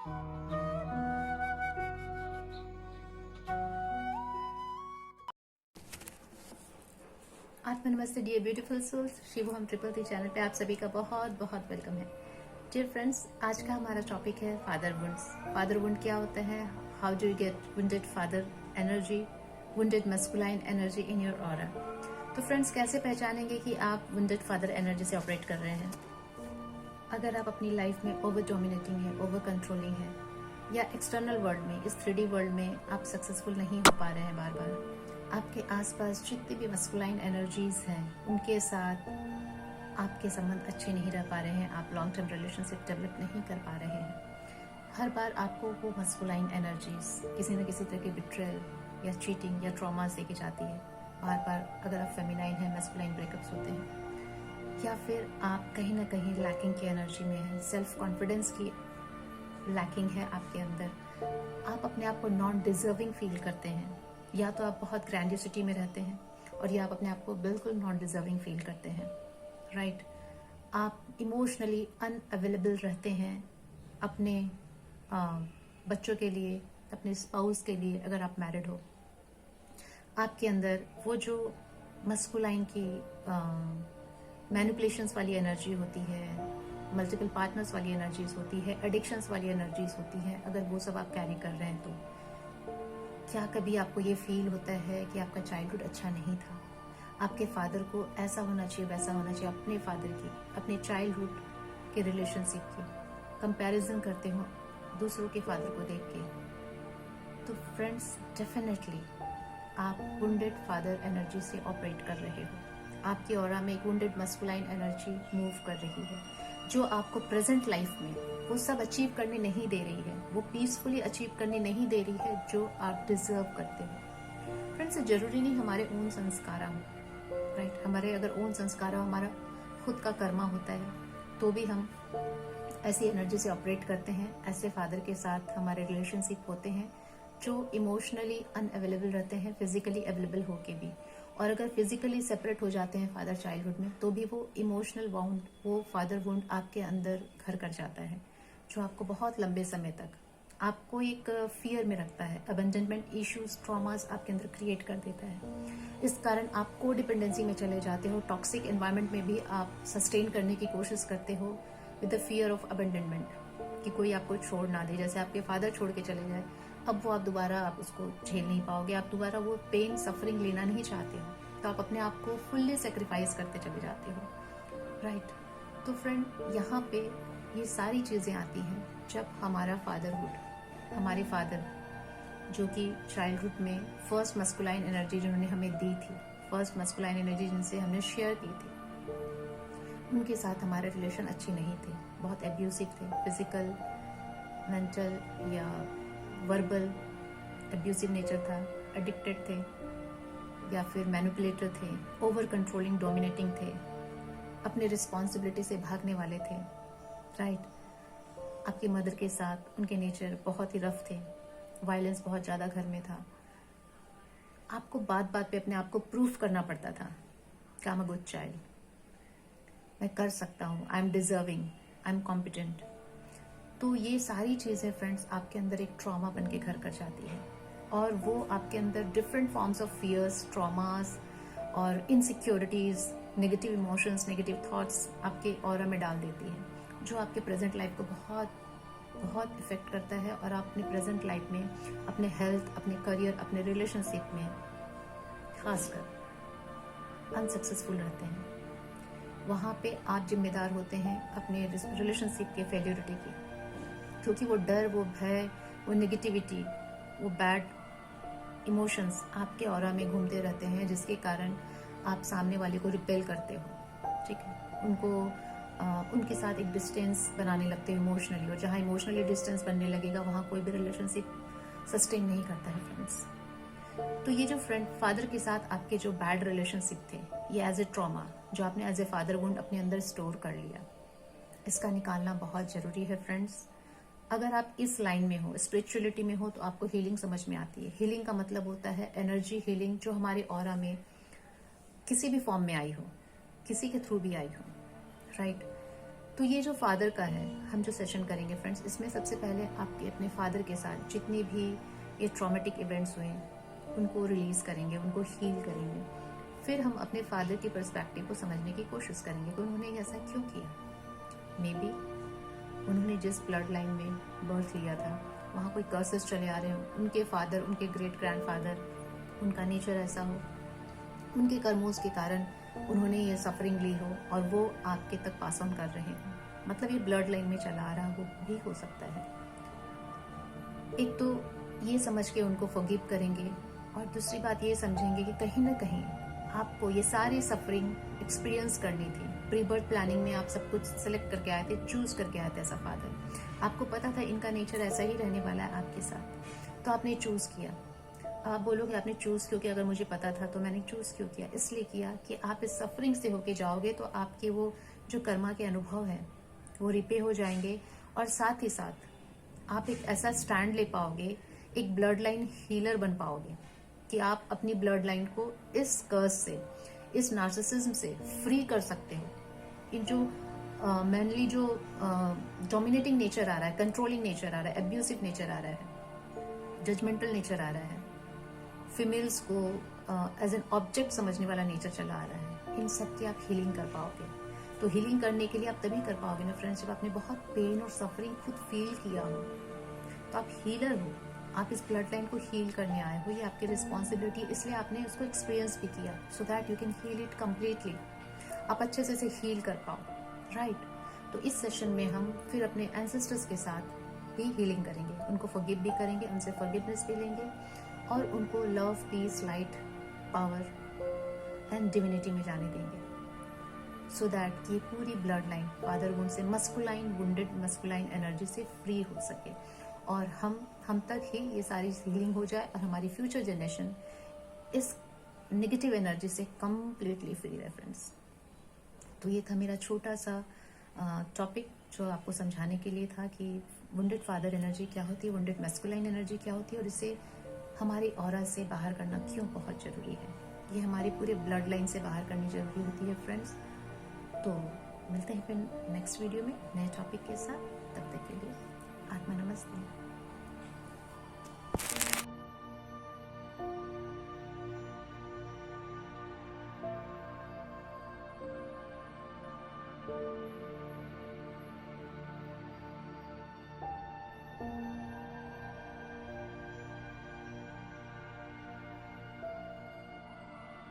आत्मा नमस्ते dear beautiful souls, शिवो हम ट्रिपल थ्री चैनल पे आप सभी का बहुत बहुत वेलकम है। डियर फ्रेंड्स, आज का हमारा टॉपिक है फादर वुंड्स। फादर वुंड क्या होता है, how do you get wounded father energy, wounded masculine energy in your aura. तो फ्रेंड्स, कैसे पहचानेंगे कि आप वुंडेड फादर एनर्जी से ऑपरेट कर रहे हैं? अगर आप अपनी लाइफ में ओवर डोमिनेटिंग है, ओवर कंट्रोलिंग है, या एक्सटर्नल वर्ल्ड में, इस 3D वर्ल्ड में आप सक्सेसफुल नहीं हो पा रहे हैं, बार बार आपके आसपास जितनी भी मस्कुलाइन एनर्जीज हैं उनके साथ आपके संबंध अच्छे नहीं रह पा रहे हैं, आप लॉन्ग टर्म रिलेशनशिप डेवलप नहीं कर पा रहे हैं। हर बार आपको वो मस्कुलाइन एनर्जीज किसी न किसी तरह की बिट्रेल या चीटिंग या ट्रॉमा देके जाती है। बार बार अगर आप फेमिनाइन हैं, मस्कुलाइन ब्रेकअप्स होते हैं, या फिर आप कहीं ना कहीं लैकिंग की एनर्जी में हैं, सेल्फ कॉन्फिडेंस की लैकिंग है आपके अंदर, आप अपने आप को नॉन डिजर्विंग फील करते हैं, या तो आप बहुत ग्रैंडियोसिटी में रहते हैं और या आप अपने आप को बिल्कुल नॉन डिजर्विंग फील करते हैं, राइट। आप इमोशनली अनअवेलेबल रहते हैं अपने बच्चों के लिए, अपने स्पाउस के लिए। अगर आप मैरिड हो, आपके अंदर वो जो मस्कुलाइन की मैनिपुलेशंस वाली एनर्जी होती है, मल्टीपल पार्टनर्स वाली एनर्जीज होती है, एडिक्शंस वाली एनर्जीज होती है, अगर वो सब आप कैरी कर रहे हैं तो क्या कभी आपको ये फील होता है कि आपका चाइल्डहुड अच्छा नहीं था, आपके फादर को ऐसा होना चाहिए, वैसा होना चाहिए? अपने फादर की, अपने चाइल्डहुड के रिलेशनशिप की कंपैरिजन करते हो दूसरों के फादर को देख के, तो फ्रेंड्स डेफिनेटली आप वुंडेड फादर एनर्जी से ऑपरेट कर रहे हो। आपकी ऑरा में एक वुंडेड मस्कुलाइन एनर्जी मूव कर रही है, जो आपको प्रेजेंट लाइफ में वो सब अचीव करने नहीं दे रही है, वो पीसफुली अचीव करने नहीं दे रही है जो आप डिजर्व करते हो। फ्रेंड्स, जरूरी नहीं हमारे ओन संस्कार हो, राइट। हमारे अगर ओन संस्कार हो, हमारा खुद का कर्मा होता है, तो भी हम ऐसी एनर्जी से ऑपरेट करते हैं। ऐसे फादर के साथ हमारे रिलेशनशिप होते हैं जो इमोशनली अनअवेलेबल रहते हैं, फिजिकली अवेलेबल होके भी। और अगर फिजिकली सेपरेट हो जाते हैं फादर चाइल्डहुड में, तो भी वो इमोशनल वाउंड, वो फादर वुंड आपके अंदर घर कर जाता है, जो आपको बहुत लंबे समय तक आपको एक फियर में रखता है, अबंडनमेंट इश्यूज, ट्रॉमास आपके अंदर क्रिएट कर देता है। इस कारण आप को डिपेंडेंसी में चले जाते हो, टॉक्सिक एनवायरनमेंट में भी आप सस्टेन करने की कोशिश करते हो विद द फियर ऑफ अबंडनमेंट, कि कोई आपको छोड़ ना दे। जैसे आपके फादर छोड़ के चले जाए, अब वो आप दोबारा आप उसको झेल नहीं पाओगे, आप दोबारा वो पेन सफरिंग लेना नहीं चाहते हो, तो आप अपने आप को फुल्ली सेक्रीफाइस करते चले जाते हो, राइट। तो फ्रेंड, यहाँ पे ये सारी चीजें आती हैं जब हमारा फादरहुड, हमारे फादर जो कि चाइल्डहुड में फर्स्ट मस्कुलाइन एनर्जी जिन्होंने हमें दी थी, फर्स्ट मस्कुलाइन एनर्जी जिनसे हमने शेयर की थी, उनके साथ हमारे रिलेशन अच्छे नहीं थे, बहुत एब्यूसिव थे, फिजिकल, मेंटल या वर्बल एब्यूसिव नेचर था, एडिक्टेड थे, या फिर मैनिपुलेटर थे, ओवर कंट्रोलिंग डोमिनेटिंग थे, अपने रिस्पॉन्सिबिलिटी से भागने वाले थे, राइट। आपकी मदर के साथ उनके नेचर बहुत ही रफ थे, वायलेंस बहुत ज़्यादा घर में था, आपको बात बात पे अपने आप को प्रूफ करना पड़ता था कि I am a good child, मैं कर सकता हूँ, I am deserving, I am competent. तो ये सारी चीज़ें फ्रेंड्स आपके अंदर एक ट्रॉमा बन के घर कर जाती है, और वो आपके अंदर different forms of fears, traumas और insecurities, negative emotions, negative thoughts आपके ऑरा में डाल देती है, जो आपके प्रेजेंट लाइफ को बहुत बहुत इफेक्ट करता है। और आप अपने प्रेजेंट लाइफ में अपने हेल्थ, अपने करियर, अपने रिलेशनशिप में खासकर अनसक्सेसफुल रहते हैं। वहाँ पे आप जिम्मेदार होते हैं अपने रिलेशनशिप के फेल्योरिटी की, क्योंकि वो डर, वो भय, वो नेगेटिविटी, वो बैड इमोशंस आपके ऑरा में घूमते रहते हैं, जिसके कारण आप सामने वाले को रिपेल करते हो, ठीक है, उनके साथ एक डिस्टेंस बनाने लगते हो इमोशनली, और जहाँ इमोशनली डिस्टेंस बनने लगेगा वहाँ कोई भी रिलेशनशिप सस्टेन नहीं करता है फ्रेंड्स। तो ये जो फ्रेंड फादर के साथ आपके जो बैड रिलेशनशिप थे, ये एज ए ट्रॉमा जो आपने एज ए फादर वुंड अपने अंदर स्टोर कर लिया, इसका निकालना बहुत जरूरी है फ्रेंड्स। अगर आप इस लाइन में हो, स्पिरिचुअलिटी में हो, तो आपको हीलिंग समझ में आती है। हीलिंग का मतलब होता है एनर्जी हीलिंग, जो हमारे ऑरा में किसी भी फॉर्म में आई हो, किसी के थ्रू भी आई हो, राइट। तो ये जो फादर का है, हम जो सेशन करेंगे फ्रेंड्स, इसमें सबसे पहले आपके अपने फादर के साथ जितने भी ये ट्रॉमेटिक इवेंट्स हुए उनको रिलीज करेंगे, उनको हील करेंगे। फिर हम अपने फादर की पर्सपेक्टिव को समझने की कोशिश करेंगे कि उन्होंने ऐसा क्यों किया। मे बी उन्होंने जिस ब्लड लाइन में बर्थ लिया था वहाँ कोई कर्सेस चले आ रहे हो, उनके फादर, उनके ग्रेट ग्रैंडफादर, उनका नेचर ऐसा हो, उनके कर्मों के कारण उन्होंने ये सफरिंग ली हो और वो आपके तक पास ऑन कर रहे हो, मतलब ये ब्लड लाइन में चला आ रहा हो भी हो सकता है। एक तो ये समझ के उनको फॉरगिव करेंगे और दूसरी बात ये समझेंगे कि कहीं ना कहीं आपको ये सारी सफरिंग एक्सपीरियंस करनी थी। प्री बर्थ प्लानिंग में आप सब कुछ सिलेक्ट करके आए थे, चूज करके आए थे एज अ फादर। आपको पता था इनका नेचर ऐसा ही रहने वाला है आपके साथ, तो आपने चूज किया। आप बोलोगे आपने चूज क्यों किया? अगर मुझे पता था तो मैंने चूज क्यों किया? इसलिए किया कि आप इस सफरिंग से होके जाओगे तो आपके वो जो कर्मा के अनुभव है वो रिपे हो जाएंगे, और साथ ही साथ आप एक ऐसा स्टैंड ले पाओगे, एक ब्लड लाइन हीलर बन पाओगे कि आप अपनी ब्लड लाइन को इस कर्स से, इस नार्सिसिज्म से फ्री कर सकते हो। इन जो मेनली जो डोमिनेटिंग नेचर आ रहा है, कंट्रोलिंग नेचर आ रहा है, एब्यूसिव नेचर आ रहा है, जजमेंटल नेचर आ रहा है, फीमेल्स को एज एन ऑब्जेक्ट समझने वाला नेचर चला आ रहा है, इन सब की आप हीलिंग कर पाओगे। तो हीलिंग करने के लिए आप तभी कर पाओगे ना फ्रेंड्स, जब आपने बहुत पेन और सफरिंग खुद फील किया हो। तो आप हीलर हो, आप इस ब्लड लाइन को हील करने आए हो, ये आपकी रिस्पॉन्सिबिलिटी, इसलिए आपने उसको एक्सपीरियंस भी किया so that you can heal it completely, आप अच्छे से हील कर पाओ, राइट। तो इस सेशन में हम फिर अपने एंसेस्टर्स के साथ भी हीलिंग करेंगे, उनको फॉरगिव भी करेंगे, उनसे फॉरगिवनेस भी लेंगे और उनको love, peace, light, power and divinity में जाने देंगे, सो दैट ये पूरी ब्लड लाइन फादर वुंड से, मस्कुलाइन वुंडेड मस्कुलाइन एनर्जी से फ्री हो सके और हम तक ही ये सारी हीलिंग हो जाए और हमारी फ्यूचर जनरेशन इस नेगेटिव एनर्जी से कंप्लीटली फ्री रहे फ्रेंड्स। तो ये था मेरा छोटा सा टॉपिक जो आपको समझाने के लिए था कि वुंडेड फादर एनर्जी क्या होती है, वुंडेड मैस्कुलाइन एनर्जी क्या होती है और इसे हमारी ऑरा से बाहर करना क्यों बहुत जरूरी है। ये हमारी पूरे ब्लड लाइन से बाहर करनी जरूरी होती है फ्रेंड्स। तो मिलते हैं फिर नेक्स्ट वीडियो में नए टॉपिक के साथ, तब तक के लिए आत्मा नमस्ते।